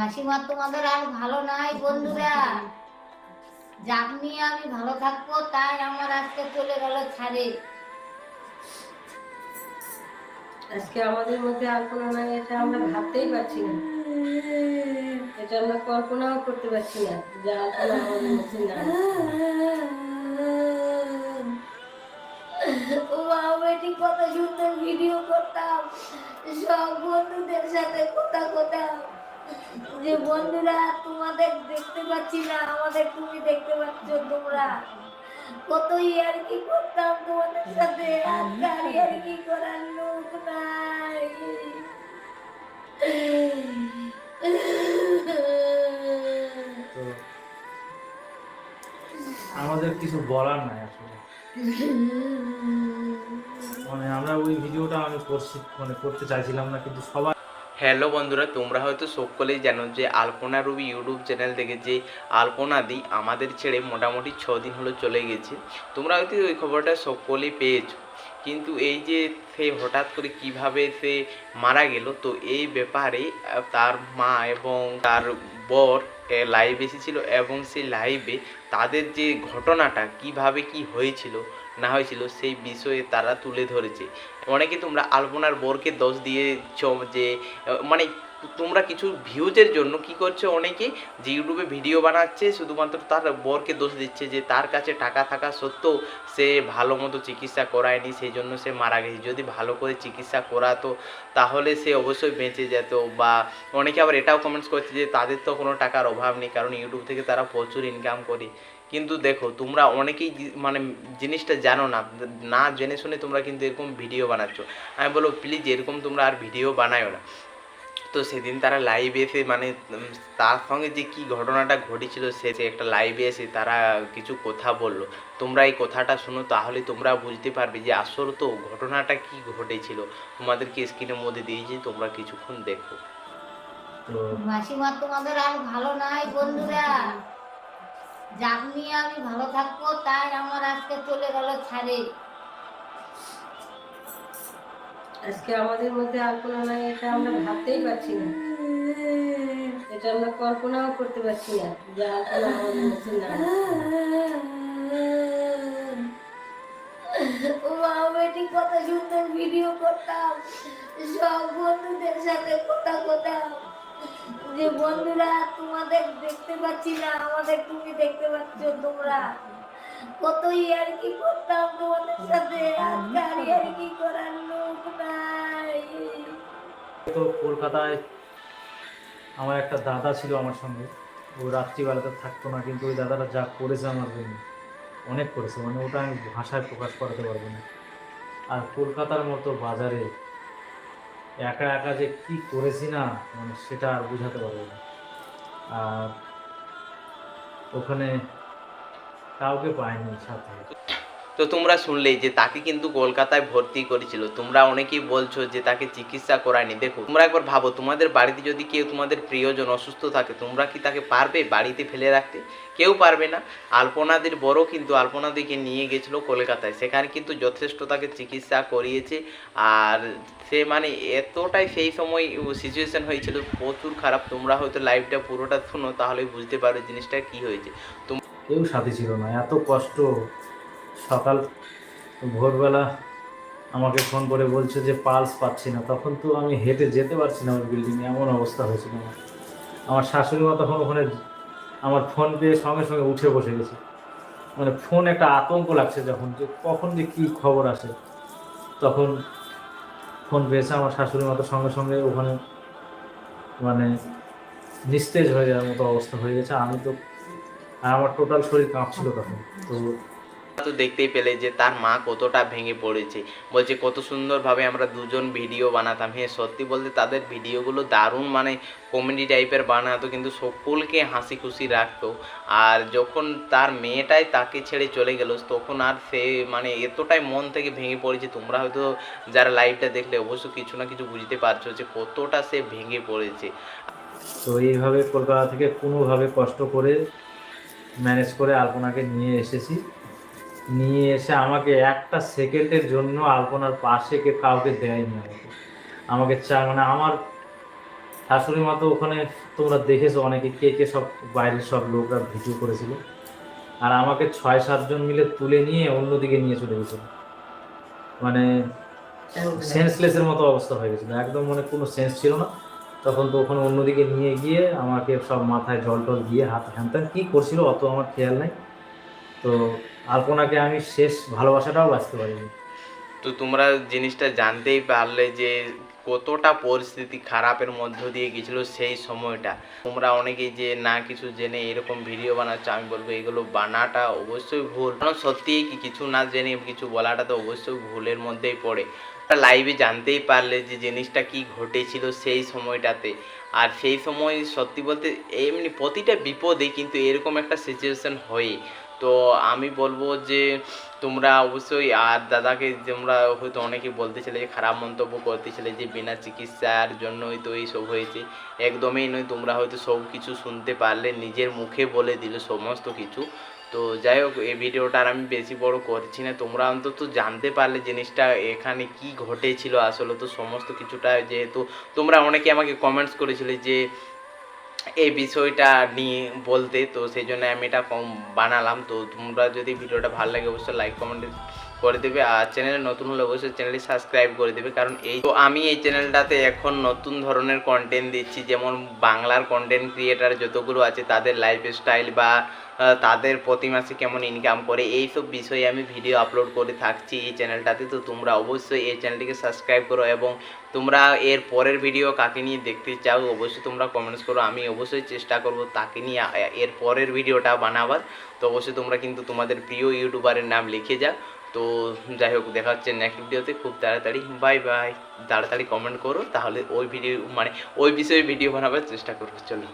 মাসিমা তোমাদের আর ভালো নাই বন্ধুরা, যাক নিয়ে আমি ভালো থাকবো তাই আমার আজকে চলে গেল ছাড়ে। আজকে আমাদের মধ্যে আলপনা নাই, এটা আমরা ভাবতেই পারছি না, এটা আমরা কল্পনাও করতে পারছি না যে আলপনা আমাদের মধ্যে নাই। ও বেটি কত সুন্দর ভিডিও করতাম, সব বন্ধুদের সাথে কথা করতাম যে বন্ধুরা তোমাদের দেখতে পাচ্ছি না, আমাদের তুমি দেখতে পাচ্ছ। তোমরা কত ইয়ার্কি করতাম তোমাদের সাথে, আর ইয়ার্কি করার লোক নাই। তো আমাদের কিছু বলার নাই আসলে, মানে আমরা ওই ভিডিওটা আমি করতে চাইছিলাম না, কিন্তু সবাই। হ্যালো বন্ধুরা, তোমরা হয়তো সকলেই জানো যে আলপনা রুবি ইউটিউব চ্যানেল থেকে যে আলপনা দি আমাদের ছেড়ে মোটামুটি 6 দিন হলো চলে গেছে। তোমরা হয়তো ওই খবরটা সকলেই পেয়েছো, কিন্তু এই যে সে হঠাৎ করে কিভাবে সে মারা গেল, তো এই ব্যাপারে তার মা এবং তার বর লাইভ এসেছিল এবং সেই লাইভে তাদের যে ঘটনাটা কিভাবে কি হয়েছিল না হয়েছিল সেই বিষয়ে তারা তুলে ধরেছে। অনেকে তোমরা আলপনার বরকে দোষ দিয়েছ যে মানে তোমরা কিছু ভিউজের জন্য কি করছো, অনেকে যে ইউটিউবে ভিডিও বানাচ্ছে শুধুমাত্র তার বরকে দোষ দিচ্ছে যে তার কাছে টাকা থাকা সত্ত্বেও সে ভালো মতো চিকিৎসা করায়নি, সেই জন্য সে মারা গেছে। যদি ভালো করে চিকিৎসা করাতো তাহলে সে অবশ্যই বেঁচে যেত। বা অনেকে আবার এটাও কমেন্টস করছে যে তাদের তো কোনো টাকার অভাব নেই, কারণ ইউটিউব থেকে তারা প্রচুর ইনকাম করে। কিন্তু দেখো, তোমরা অনেকেই মানে জিনিসটা জানো না, না জেনে শুনে তোমরা কিন্তু এরকম ভিডিও বানাচ্ছ। আমি বলবো প্লিজ এরকম তোমরা আর ভিডিও বানায়ো না। তো সেদিন তারা লাইভে এসে মানে তার সঙ্গে যে কি ঘটনাটা ঘটেছিল, সে একটা লাইভে এসে তারা কিছু কথা বললো। তোমরা এই কথাটা শোনো, তাহলে তোমরা বুঝতে পারবে যে আসল তো ঘটনাটা কি ঘটেছিল। তোমাদেরকে স্ক্রিনের মধ্যে দিয়েছি, তোমরা কিছুক্ষণ দেখো। তো মাসিমা তোমাদের আর ভালো নাই বন্ধুরা, যাক নিয়ে আমি ভালো থাকবো তাই আমার আজকে চলে গেল ছাড়ে। আজকে আমাদের মধ্যে আলপনা নাই, এটা আমরা ভাবতেই পারছি না, এটা আমরা কল্পনাও করতে পারছি না যে আলপনা আমাদের মধ্যে নাই। ও বেটি কত সুন্দর ভিডিও করতাম, সব বন্ধুদের সাথে কথা করতাম যে বন্ধুরা তোমাদের দেখতে পাচ্ছি না, আমাদের তুমি দেখতে পাচ্ছ। তোমরা কত ইয়ার্কি করতাম তোমাদের সাথে, আর ইয়ার্কি করার লোক নাই। তো কলকাতায় আমার একটা দাদা ছিল আমার সঙ্গে, ও রাত্রিবেলাতে থাকতো না, কিন্তু ওই দাদাটা যা করেছে আমার জন্য অনেক করেছে, মানে ওটা আমি ভাষায় প্রকাশ করাতে পারবো না। আর কলকাতার মতো বাজারে একা একা যে কি করেছি না, মানে সেটা আর বোঝাতে পারবো না। আর ওখানে কাউকে পাইনি সাথে। তো তোমরা শুনলেই যে তাকে কিন্তু কলকাতায় ভর্তি করেছিল। তোমরা অনেকেই বলছো যে তাকে চিকিৎসা করায়নি। দেখো, তোমরা একবার ভাবো, তোমাদের বাড়িতে যদি কেউ তোমাদের প্রিয়জন অসুস্থ থাকে, তোমরা কি তাকে পারবে বাড়িতে ফেলে রাখতে? কেউ পারবে না। আলপনাদির বড় কিন্তু আলপনাদিকে নিয়ে গেছিলো কলকাতায়, সেখানে কিন্তু যথেষ্ট তাকে চিকিৎসা করিয়েছে। আর সে মানে এতটাই সেই সময় সিচুয়েশন হয়েছিল প্রচুর খারাপ। তোমরা হয়তো লাইভটা পুরোটা শুনো, তাহলে বুঝতে পারবে জিনিসটা কি হয়েছে। কেউ সাথে ছিল না, এত কষ্ট। সকাল ভোরবেলা আমাকে ফোন করে বলছে যে পালস পাচ্ছি না, তখন তো আমি হেঁটে যেতে পারছি না ওই বিল্ডিংয়ে, এমন অবস্থা হয়েছিল আমার। আমার শাশুড়ি মা তখন ওখানে আমার ফোন পেয়ে সঙ্গে সঙ্গে উঠে বসে গেছে। মানে ফোন একটা আতঙ্ক লাগছে যখন, যে কখন যে কী খবর আসে। তখন ফোন পেয়েছে আমার শাশুড়ি মা, তো সঙ্গে সঙ্গে ওখানে মানে নিস্তেজ হয়ে যাওয়ার মতো অবস্থা হয়ে গেছে। আমি তো, আর আমার টোটাল শরীর কাঁপছিল তখন। তো তো দেখতেই পেলে যে তার মা কতটা ভেঙে পড়েছে। বলছে কত সুন্দরভাবে আমরা দুজন ভিডিও বানাতাম। হ্যাঁ, সত্যি বলতে তাদের ভিডিওগুলো দারুণ মানে কমেডি টাইপের বানাতো, কিন্তু সকলকে হাসি খুশি রাখতো। আর যখন তার মেয়েটাই তাকে ছেড়ে চলে গেল, তখন আর সে মানে এতটাই মন থেকে ভেঙে পড়েছে। তোমরা হয়তো যারা লাইভটা দেখলে অবশ্য কিছু না কিছু বুঝতে পারছো যে কতটা সে ভেঙে পড়েছে। তো এইভাবে কলকাতা থেকে কোনোভাবে কষ্ট করে ম্যানেজ করে আলপনাকে নিয়ে এসেছি। নিয়ে এসে আমাকে একটা সেকেন্ডের জন্য আলপনার পাশে কাউকে দেয়নি। আমাকে মানে আমার শাশুড়ি মা তো ওখানে তোমরা দেখেছো অনেকে কে কে সব বাইরের সব লোকরা ভিডিও করেছিল, আর আমাকে 6-7 জন মিলে তুলে নিয়ে অন্যদিকে নিয়ে চলে গেছিল। মানে সেন্সলেসের মতো অবস্থা হয়ে গেছিল, একদম মানে কোনো সেন্স ছিল না। তখন তো ওখানে অন্যদিকে নিয়ে গিয়ে আমাকে সব মাথায় জল টল দিয়ে হাত হ্যানত্যান কী করছিল অত আমার খেয়াল নাই। তো আলপনাকে আমি শেষ ভালোবাসাটাও বাঁচতে পারিনি। তো তোমরা জিনিসটা জানতেই পারলে যে কতটা পরিস্থিতি খারাপের মধ্য দিয়ে গেছিল সেই সময়টা। তোমরা অনেকেই যে না কিছু জেনে এরকম ভিডিও বানাচ্ছ, আমি বলবো এগুলো বানাটা অবশ্যই ভুল, কারণ সত্যিই কি কিছু না জেনে কিছু বলাটা তো অবশ্যই ভুলের মধ্যেই পড়ে। লাইভে জানতেই পারলে যে জিনিসটা কি ঘটেছিল সেই সময়টাতে। আর সেই সময় সত্যি বলতে এমনি প্রতিটা বিপদে কিন্তু এরকম একটা সিচুয়েশন হয়। তো আমি বলবো যে তোমরা অবশ্যই, আর দাদাকে তোমরা হয়তো অনেকে বলতেছিলে যে খারাপ মন্তব্য করতেছিলে যে বিনা চিকিৎসার জন্যই তো এইসব হয়েছে, একদমই নয়। তোমরা হয়তো সব কিছু শুনতে পারলে, নিজের মুখে বলে দিলে সমস্ত কিছু। তো যাই হোক, এই ভিডিওটা আর আমি বেশি বড় করছি না, তোমরা অন্তত জানতে পারলে জিনিসটা এখানে কি ঘটেছিল আসলে। তো সমস্ত কিছুটা যেহেতু তোমরা অনেকে আমাকে কমেন্টস করেছিলে যে এই বিষয়টা নিয়ে বলতে, তো সেই জন্য আমি এটা বানালাম। তো তোমরা যদি ভিডিওটা ভালো লাগে অবশ্যই লাইক কমেন্ট করে দেবে, আর চ্যানেলে নতুন হলে অবশ্যই চ্যানেলটি সাবস্ক্রাইব করে দেবে। কারণ আমি এই চ্যানেলটাতে এখন নতুন ধরনের কন্টেন্ট দিচ্ছি, যেমন বাংলার কন্টেন্ট ক্রিয়েটার যতগুলো আছে তাদের লাইফস্টাইল বা তাদের প্রতি মাসে কেমন ইনকাম করে এইসব বিষয়ে আমি ভিডিও আপলোড করে থাকছি এই চ্যানেলটাতে। তো তোমরা অবশ্যই এই চ্যানেলটিকে সাবস্ক্রাইব করো, এবং তোমরা এর পরের ভিডিও কাকে নিয়ে দেখতে চাও অবশ্যই তোমরা কমেন্টস করো। আমি অবশ্যই চেষ্টা করব তাকে নিয়ে এর পরের ভিডিওটা বানাবার। তো অবশ্যই তোমরা কিন্তু তোমাদের প্রিয় ইউটিউবারের নাম লিখে যাও। তো যাই হোক, দেখা হচ্ছে নেক্সট ভিডিওতে খুব তাড়াতাড়ি। Bye bye. তাড়াতাড়ি কমেন্ট করো, তাহলে ওই ভিডিও মানে ওই বিষয়ে ভিডিও বানাবার চেষ্টা করবো। চলো।